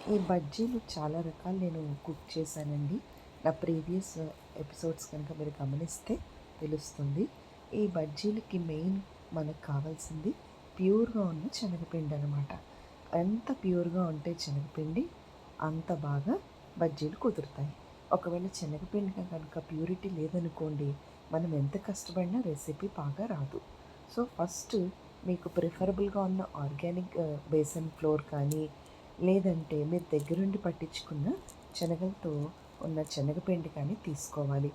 ఈ బజ్జీలు చాలా రకాలు నేను కుక్ చేశానండి. నా ప్రీవియస్ ఎపిసోడ్స్ కనుక మీరు గమనిస్తే తెలుస్తుంది. ఈ బజ్జీలకి మెయిన్ మనకు కావాల్సింది ప్యూర్‌గా ఉన్న శనగపిండి అనమాట. ఎంత ప్యూర్‌గా ఉంటే శనగపిండి అంత బాగా బజ్జీలు కుదురుతాయి. ఒకవేళ శనగపిండి కనుక ప్యూరిటీ లేదనుకోండి, మనం ఎంత కష్టపడినా రెసిపీ బాగా రాదు. సో, ఫస్ట్ మీకు ప్రిఫరబుల్‌గా ఉన్న ఆర్గానిక్ బేసన్ ఫ్లోర్ కానీ, లేదంటే మీరు దగ్గరుండి పట్టించుకున్న శనగలతో ఉన్న శనగపిండి కానీ తీసుకోవాలి.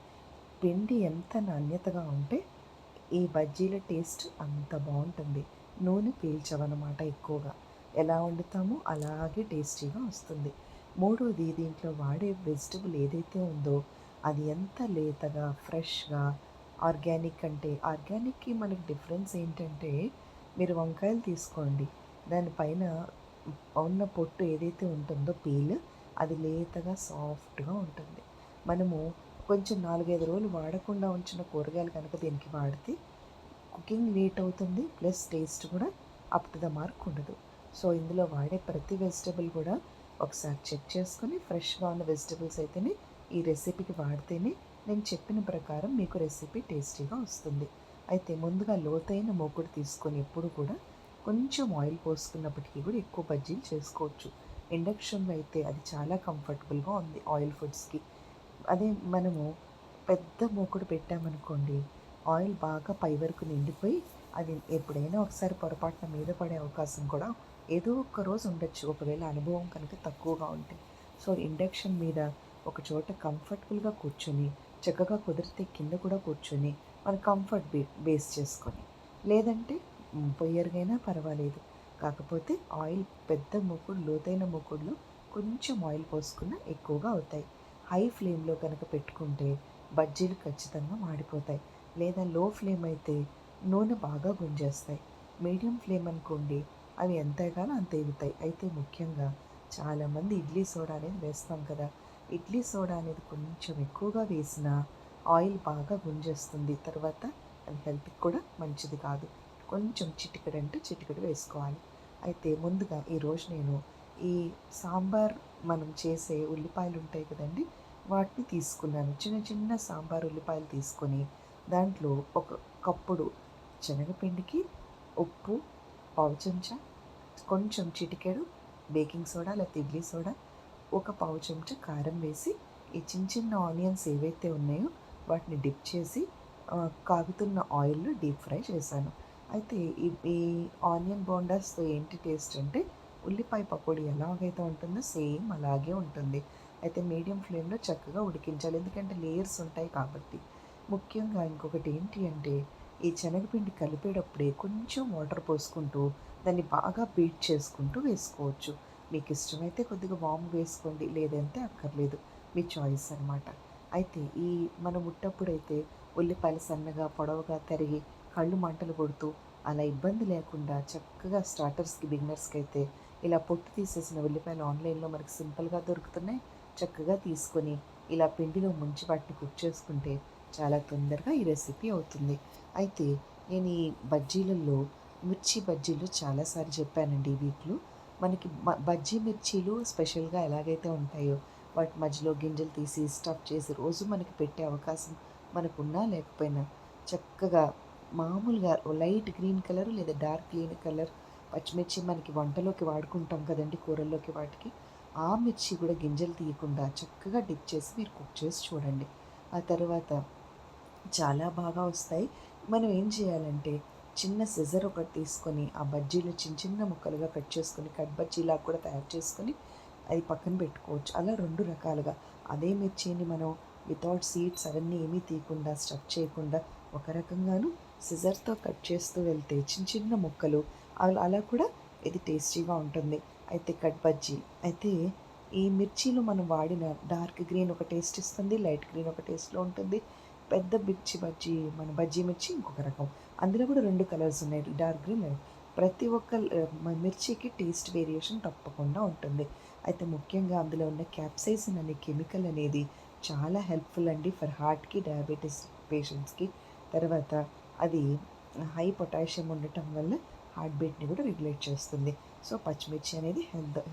పిండి ఎంత నాణ్యతగా ఉంటే ఈ బజ్జీల టేస్ట్ అంత బావుంటుంది. నూనె పీల్చవనమాట ఎక్కువగా. ఎలా వండుతామో అలాగే టేస్టీగా వస్తుంది. మూడోది దీంట్లో వాడే వెజిటబుల్ ఏదైతే ఉందో అది ఎంత లేతగా, ఫ్రెష్‌గా ఆర్గానిక్ అంటే ఆర్గానిక్‌కి మనకి డిఫరెన్స్ ఏంటంటే మీరు వంకాయలు తీసుకోండి. దానిపైన ఉన్న పొట్టు ఏదైతే ఉంటుందో పీల్ అది లేతగా సాఫ్ట్‌గా ఉంటుంది. మనము కొంచెం 4, 5 రోజులు వాడకుండా ఉంచిన కూరగాయలు కనుక దీనికి వాడితే కుకింగ్ లేట్ అవుతుంది. ప్లస్ టేస్ట్ కూడా అప్ టు ద మార్క్ ఉండదు. సో, ఇందులో వాడే ప్రతి వెజిటబుల్ కూడా ఒకసారి చెక్ చేసుకొని ఫ్రెష్‌గా ఉన్న వెజిటబుల్స్ అయితేనే ఈ రెసిపీకి వాడితేనే నేను చెప్పిన ప్రకారం మీకు రెసిపీ టేస్టీగా వస్తుంది. అయితే ముందుగా లోతైన మూకుడు తీసుకొని ఎప్పుడు కూడా కొంచెం ఆయిల్ పోసుకున్నప్పటికీ కూడా ఎక్కువ బజ్జీలు చేసుకోవచ్చు. ఇండక్షన్‌లో అయితే అది చాలా కంఫర్టబుల్‌గా ఉంది ఆయిల్ ఫుడ్స్‌కి. అదే మనము పెద్ద మూకుడు పెట్టామనుకోండి, ఆయిల్ బాగా పై వరకు నిండిపోయి అది ఎప్పుడైనా ఒకసారి పొరపాటున మీద పడే అవకాశం కూడా ఏదో ఒక్క రోజు ఉండొచ్చు. ఒకవేళ అనుభవం కనుక తక్కువగా ఉంటే. సో, ఇండక్షన్ మీద ఒక చోట కంఫర్టబుల్‌గా కూర్చొని, చక్కగా కుదిరితే కింద కూడా కూర్చొని, మన కంఫర్ట్ బేస్ చేసుకొని. లేదంటే పొయ్యరుగైనా పర్వాలేదు. కాకపోతే ఆయిల్ పెద్ద మూకుడు, లోతైన మూకుడులో కొంచెం ఆయిల్ పోసుకున్న ఎక్కువగా అవుతాయి. హై ఫ్లేమ్‌లో కనుక పెట్టుకుంటే బజ్జీలు ఖచ్చితంగా మాడిపోతాయి. లేదా లో ఫ్లేమ్ అయితే నూనె బాగా గుంజేస్తాయి. మీడియం ఫ్లేమ్ అనుకోండి అవి ఎంత ఎగాలో అంత ఎగుతాయి. అయితే ముఖ్యంగా చాలామంది ఇడ్లీ సోడా అనేది వేస్తాం కదా! ఇడ్లీ సోడా అనేది కొంచెం ఎక్కువగా వేసినా ఆయిల్ బాగా గుంజేస్తుంది. తర్వాత అది హెల్త్‌కి కూడా మంచిది కాదు. కొంచెం చిటికెడంటే చిటికెడు వేసుకోవాలి. అయితే ముందుగా ఈరోజు నేను ఈ సాంబార్ మనం చేసే ఉల్లిపాయలు ఉంటాయి కదండీ! వాటిని తీసుకున్నాను. చిన్న చిన్న సాంబార్ ఉల్లిపాయలు తీసుకొని దాంట్లో ఒక కప్పుడు శనగపిండికి ఉప్పు, పావు చెంచా, కొంచెం చిటికెడు బేకింగ్ సోడా లేకపోతే ఇడ్లీ సోడా, ఒక పావు చెంచా కారం వేసి ఈ చిన్న చిన్న ఆనియన్స్ ఏవైతే ఉన్నాయో వాటిని డిప్ చేసి కాగుతున్న ఆయిల్‌లో డీప్ ఫ్రై చేశాను. అయితే ఈ ఆనియన్ బోండాస్‌తో ఏంటి టేస్ట్ అంటే ఉల్లిపాయ పకోడీ ఎలాగైతే ఉంటుందో సేమ్ అలాగే ఉంటుంది. అయితే మీడియం ఫ్లేమ్‌లో చక్కగా ఉడికించాలి. ఎందుకంటే లేయర్స్ ఉంటాయి కాబట్టి. ముఖ్యంగా ఇంకొకటి ఏంటి అంటే ఈ శనగపిండి కలిపేటప్పుడే కొంచెం వాటర్ పోసుకుంటూ దాన్ని బాగా బీట్ చేసుకుంటూ వేసుకోవచ్చు. మీకు ఇష్టమైతే కొద్దిగా వాము వేసుకోండి. లేదంటే అక్కర్లేదు. మీ చాయిస్ అనమాట. అయితే ఈ మనం ఉట్టప్పుడైతే ఉల్లిపాయలు సన్నగా, పొడవుగా తరిగి కళ్ళు మంటలు కొడుతూ అలా ఇబ్బంది లేకుండా చక్కగా స్టార్టర్స్‌కి, బిగినర్స్‌కి అయితే ఇలా పొట్టు తీసేసిన ఉల్లిపాయలు ఆన్‌లైన్‌లో మనకు సింపుల్‌గా దొరుకుతున్నాయి. చక్కగా తీసుకొని ఇలా పిండిలో ముంచి వాటిని కుక్ చేసుకుంటే చాలా తొందరగా ఈ రెసిపీ అవుతుంది. అయితే నేను ఈ బజ్జీలలో మిర్చి బజ్జీలు చాలా సార్లు చెప్పానండి ఈ వీక్‌లో. మనకి బజ్జీ మిర్చీలు స్పెషల్‌గా ఎలాగైతే ఉంటాయో వాటి మధ్యలో గింజలు తీసి స్టఫ్ చేసి రోజు మనకి పెట్టే అవకాశం మనకున్నా లేకపోయినా చక్కగా మామూలుగా లైట్ గ్రీన్ కలర్ లేదా డార్క్ గ్రీన్ కలర్ పచ్చిమిర్చి మనకి వంటలోకి వాడుకుంటాం కదండీ! కూరల్లోకి వాటికి. ఆ మిర్చి కూడా గింజలు తీయకుండా చక్కగా డిప్ చేసి మీరు కుక్ చేసి చూడండి. ఆ తర్వాత చాలా బాగా వస్తాయి. మనం ఏం చేయాలంటే చిన్న సిజర్ ఒకటి తీసుకొని ఆ బజ్జీలు చిన్న చిన్న ముక్కలుగా కట్ చేసుకొని కట్ బజ్జీలాగా కూడా తయారు చేసుకొని అది పక్కన పెట్టుకోవచ్చు. అలా 2 రకాలుగా అదే మిర్చిని మనం వితౌట్ సీడ్స్ అవన్నీ ఏమీ తీయకుండా స్టఫ్ చేయకుండా ఒక రకంగాను సిజర్‌తో కట్ చేస్తూ వెళ్తే చిన్న చిన్న ముక్కలు అలా కూడా ఇది టేస్టీగా ఉంటుంది. అయితే కట్ బజ్జీ అయితే ఈ మిర్చిలో మనం వాడిన డార్క్ గ్రీన్ ఒక టేస్ట్ ఇస్తుంది. లైట్ గ్రీన్ ఒక టేస్ట్‌లో ఉంటుంది. పెద్ద మిర్చి బజ్జీ మన బజ్జీ మిర్చి ఇంకొక రకం. అందులో కూడా 2 కలర్స్ ఉన్నాయి. Dark green, light. ప్రతి ఒక్క మిర్చికి టేస్ట్ వేరియేషన్ తప్పకుండా ఉంటుంది. అయితే ముఖ్యంగా అందులో ఉన్న క్యాప్సైసిన్ అనే కెమికల్ అనేది చాలా హెల్ప్‌ఫుల్ అండి ఫర్ హార్ట్‌కి, డయాబెటిస్ పేషెంట్స్‌కి. తర్వాత అది హై పొటాషియం ఉండటం వల్ల హార్ట్ బీట్‌ని కూడా రెగ్యులేట్ చేస్తుంది. సో పచ్చిమిర్చి అనేది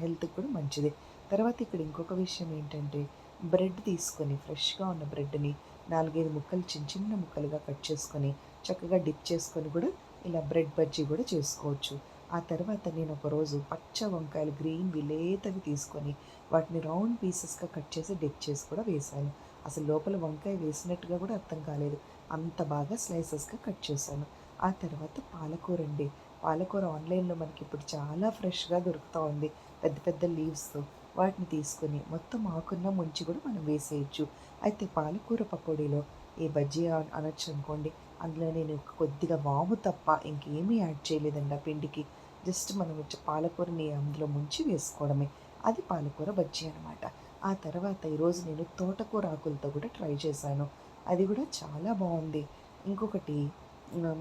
హెల్త్కి కూడా మంచిది. తర్వాత ఇక్కడ ఇంకొక విషయం ఏంటంటే, బ్రెడ్ తీసుకొని ఫ్రెష్గా ఉన్న బ్రెడ్ని 4, 5 ముక్కలు చిన్న చిన్న ముక్కలుగా కట్ చేసుకొని చక్కగా డిప్ చేసుకొని కూడా ఇలా బ్రెడ్ బజ్జీ కూడా చేసుకోవచ్చు. ఆ తర్వాత నేను ఒకరోజు పచ్చ వంకాయలు గ్రీన్‌వి లేతవి తీసుకొని వాటిని రౌండ్ పీసెస్‌గా కట్ చేసి డిప్ చేసి కూడా వేశాను. అసలు లోపల వంకాయ వేసినట్టుగా కూడా అర్థం కాలేదు. అంత బాగా స్లైసెస్‌గా కట్ చేశాను. ఆ తర్వాత పాలకూర అండి. పాలకూర ఆన్‌లైన్‌లో మనకిప్పుడు చాలా ఫ్రెష్‌గా దొరుకుతా ఉంది. పెద్ద పెద్ద లీవ్స్‌తో. వాటిని తీసుకొని మొత్తం ఆకున్న ముంచి కూడా మనం వేసేయొచ్చు. అయితే పాలకూర పకోడీలో ఈ బజ్జీ అనొచ్చనుకోండి. అందులో నేను కొద్దిగా వాము తప్ప ఇంకేమీ యాడ్ చేయలేదండి ఆ పిండికి. జస్ట్ మనం పాలకూరని అందులో ముంచి వేసుకోవడమే. అది పాలకూర బజ్జీ అనమాట. ఆ తర్వాత ఈరోజు నేను తోటకూర ఆకులతో కూడా ట్రై చేశాను. అది కూడా చాలా బావుంది. ఇంకొకటి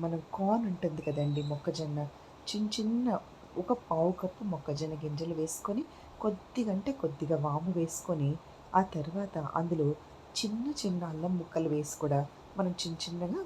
మనం కార్న్ ఉంటుంది కదండీ! మొక్కజొన్న. చిన్న చిన్న ఒక పావు కప్పు మొక్కజొన్న గింజలు వేసుకొని, కొద్దిగా అంటే కొద్దిగా వాము వేసుకొని, ఆ తర్వాత అందులో చిన్న చిన్న అల్లం ముక్కలు వేసి కూడా మనం చిన్న చిన్నగా